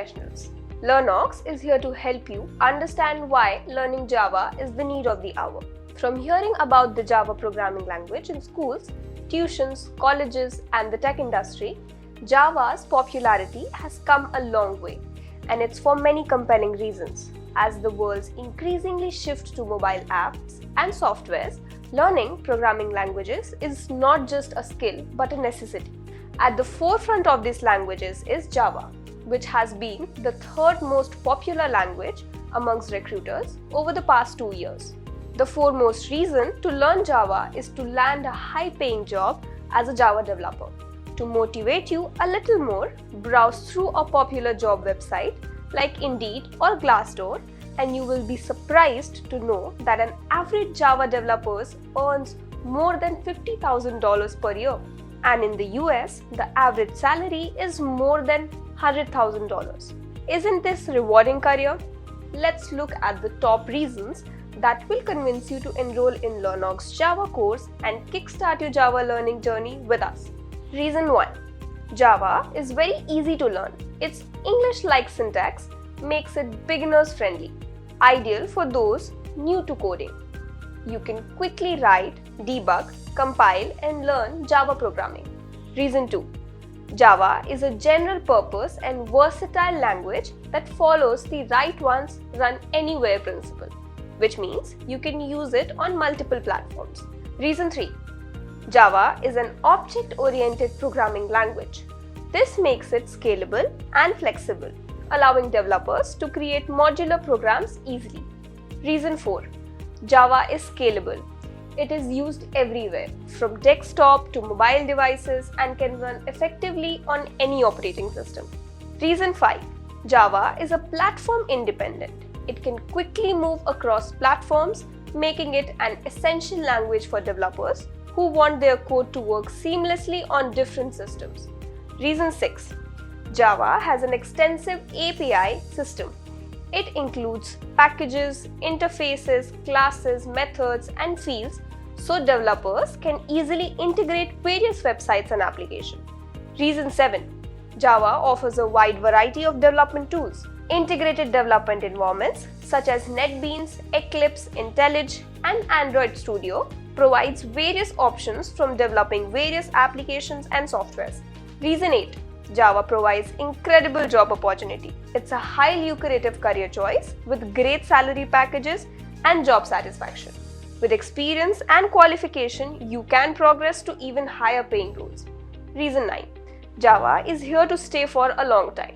professionals. Learnox is here to help you understand why learning Java is the need of the hour. From hearing about the Java programming language in schools, tuitions, colleges, and the tech industry, Java's popularity has come a long way, and it's for many compelling reasons. As the world's increasingly shift to mobile apps and softwares, learning programming languages is not just a skill but a necessity. At the forefront of these languages is Java, which has been the third most popular language amongst recruiters over the past 2 years. The foremost reason to learn Java is to land a high-paying job as a Java developer. To motivate you a little more, browse through a popular job website like Indeed or Glassdoor, and you will be surprised to know that an average Java developer earns more than $50,000 per year. And in the US, the average salary is more than $100,000. Isn't this a rewarding career? Let's look at the top reasons that will convince you to enroll in Learnox Java course and kickstart your Java learning journey with us. Reason 1. Java is very easy to learn. Its English-like syntax makes it beginners friendly, ideal for those new to coding. You can quickly write, debug, compile, and learn Java programming. Reason 2. Java is a general purpose and versatile language that follows the write once, run anywhere principle, which means you can use it on multiple platforms. Reason 3. Java is an object-oriented programming language. This makes it scalable and flexible, allowing developers to create modular programs easily. Reason 4. Java is scalable. It is used everywhere, from desktop to mobile devices, and can run effectively on any operating system. Reason 5. Java is a platform independent. It can quickly move across platforms, making it an essential language for developers who want their code to work seamlessly on different systems. Reason 6. Java has an extensive API system. It includes packages, interfaces, classes, methods, and fields so developers can easily integrate various websites and applications. Reason 7. Java offers a wide variety of development tools. Integrated development environments such as NetBeans, Eclipse, IntelliJ, and Android Studio provides various options from developing various applications and softwares. Reason 8. Java provides incredible job opportunity. It's a highly lucrative career choice with great salary packages and job satisfaction. With experience and qualification, you can progress to even higher paying roles. Reason 9. Java is here to stay for a long time.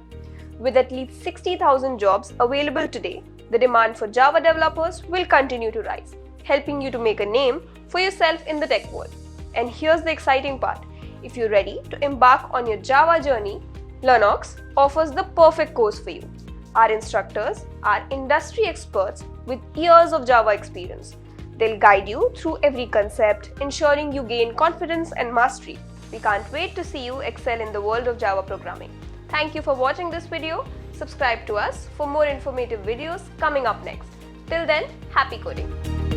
With at least 60,000 jobs available today, the demand for Java developers will continue to rise, helping you to make a name for yourself in the tech world. And here's the exciting part. If you're ready to embark on your Java journey, Learnox offers the perfect course for you. Our instructors are industry experts with years of Java experience. They'll guide you through every concept, ensuring you gain confidence and mastery. We can't wait to see you excel in the world of Java programming. Thank you for watching this video. Subscribe to us for more informative videos coming up next. Till then, happy coding!